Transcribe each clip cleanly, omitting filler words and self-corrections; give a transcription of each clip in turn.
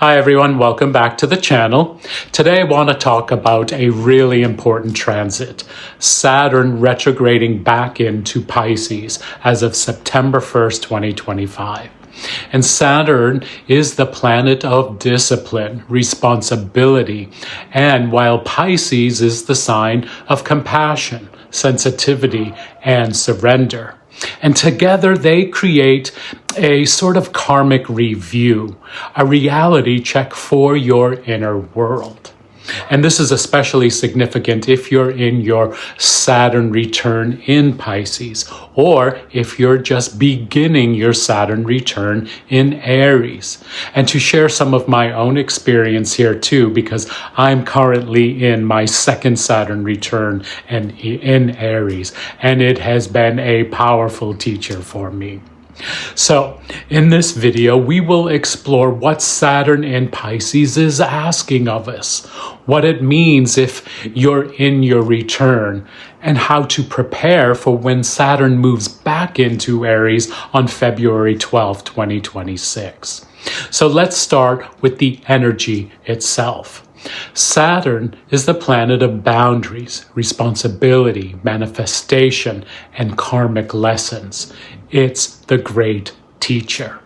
Hi everyone, welcome back to the channel. Today I want to talk about a really important transit, Saturn retrograding back into Pisces as of September 1st, 2025. And Saturn is the planet of discipline, responsibility, and while Pisces is the sign of compassion, sensitivity, and surrender. And together they create a sort of karmic review, a reality check for your inner world. And this is especially significant if you're in your Saturn return in Pisces, or if you're just beginning your Saturn return in Aries. And to share some of my own experience here too, because I'm currently in my second Saturn return and in Aries, and it has been a powerful teacher for me. So, in this video, we will explore what Saturn in Pisces is asking of us, what it means if you're in your return, and how to prepare for when Saturn moves back into Aries on February 12, 2026. So let's start with the energy itself. Saturn is the planet of boundaries, responsibility, manifestation, and karmic lessons. It's the great teacher.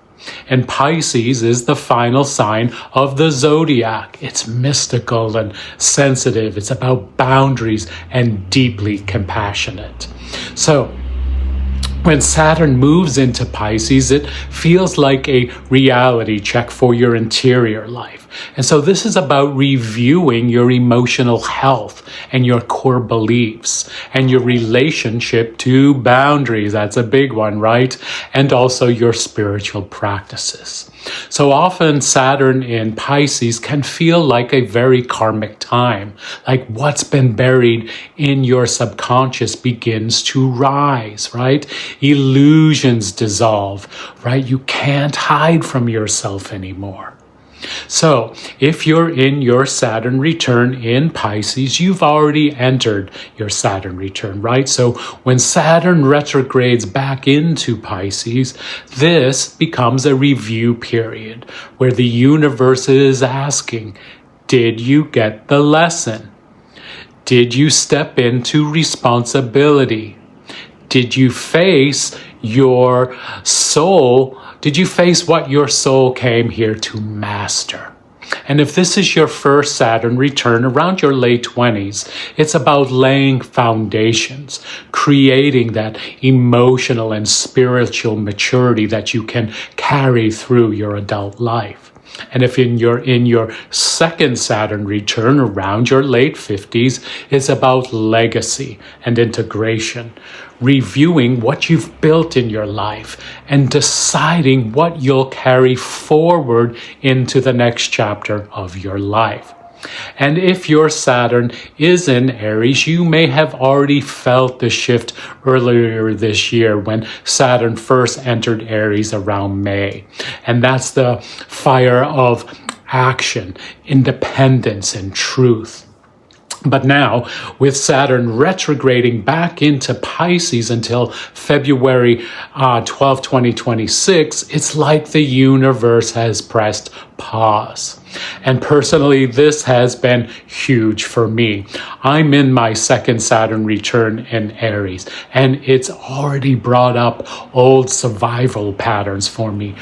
And Pisces is the final sign of the zodiac. It's mystical and sensitive. It's about boundaries and deeply compassionate. So, when Saturn moves into Pisces, it feels like a reality check for your interior life. And so this is about reviewing your emotional health and your core beliefs and your relationship to boundaries. That's a big one, right? And also your spiritual practices. So often Saturn in Pisces can feel like a very karmic time, like what's been buried in your subconscious begins to rise, right? Illusions dissolve, right? You can't hide from yourself anymore. So, if you're in your Saturn return in Pisces, you've already entered your Saturn return, right? So, when Saturn retrogrades back into Pisces, this becomes a review period where the universe is asking, did you get the lesson? Did you step into responsibility? Did you face your soul? Did you face what your soul came here to master? And if this is your first Saturn return around your late 20s, it's about laying foundations, creating that emotional and spiritual maturity that you can carry through your adult life. And if you're in your second Saturn return around your late 50s, it's about legacy and integration, reviewing what you've built in your life and deciding what you'll carry forward into the next chapter of your life. And if your Saturn is in Aries, you may have already felt the shift earlier this year when Saturn first entered Aries around May. And that's the fire of action, independence, and truth. But now, with Saturn retrograding back into Pisces until February 12, 2026, it's like the universe has pressed pause. And personally, this has been huge for me. I'm in my second Saturn return in Aries, and it's already brought up old survival patterns for me.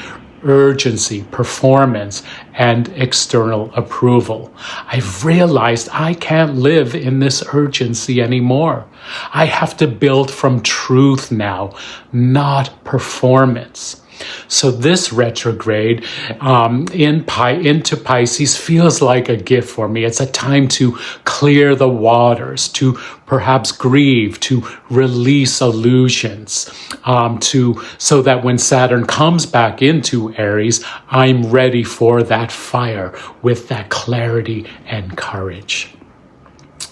Urgency, performance, and external approval. I've realized I can't live in this urgency anymore. I have to build from truth now, not performance. So this retrograde into Pisces feels like a gift for me. It's a time to clear the waters, to perhaps grieve, to release illusions, so that when Saturn comes back into Aries, I'm ready for that fire with that clarity and courage.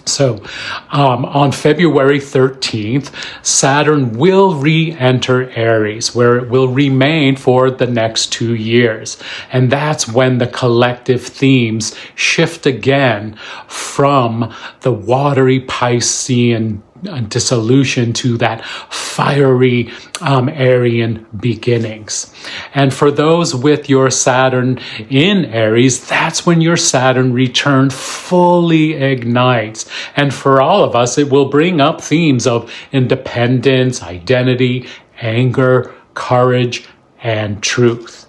So, on February 13th, Saturn will re-enter Aries, where it will remain for the next 2 years. And that's when the collective themes shift again from the watery Piscean dissolution to that fiery Aryan beginnings. And for those with your Saturn in Aries, that's when your Saturn return fully ignites. And for all of us, it will bring up themes of independence, identity, anger, courage, and truth.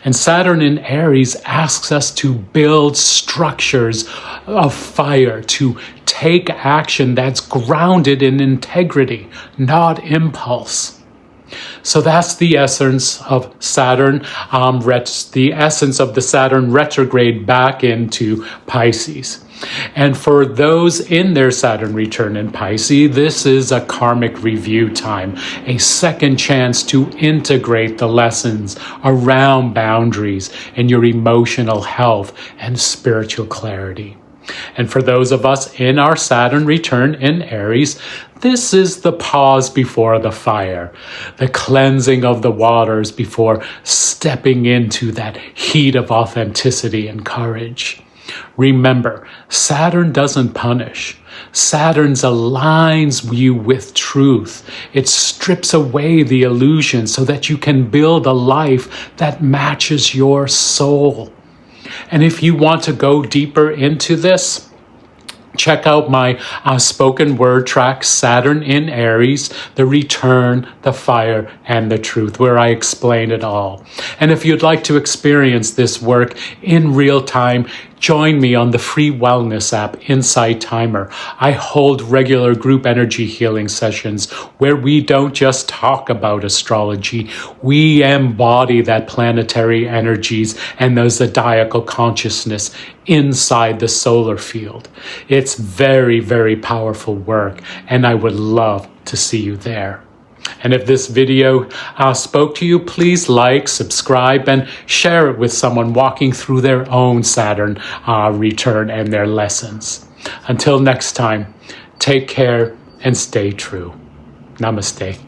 And Saturn in Aries asks us to build structures of fire, to take action that's grounded in integrity, not impulse. So that's the essence of Saturn, the essence of the Saturn retrograde back into Pisces. And for those in their Saturn return in Pisces, this is a karmic review time, a second chance to integrate the lessons around boundaries and your emotional health and spiritual clarity. And for those of us in our Saturn return in Aries, this is the pause before the fire, the cleansing of the waters before stepping into that heat of authenticity and courage. Remember, Saturn doesn't punish. Saturn aligns you with truth. It strips away the illusion so that you can build a life that matches your soul. And if you want to go deeper into this, check out my spoken word track, Saturn in Aries, the return, the fire, and the truth, where I explain it all. And if you'd like to experience this work in real time, join me on the free wellness app, Insight Timer. I hold regular group energy healing sessions where we don't just talk about astrology. We embody that planetary energies and the zodiacal consciousness inside the solar field. It's very, very powerful work, and I would love to see you there. And if this video spoke to you, please like, subscribe, and share it with someone walking through their own Saturn return and their lessons. Until next time, take care and stay true. Namaste.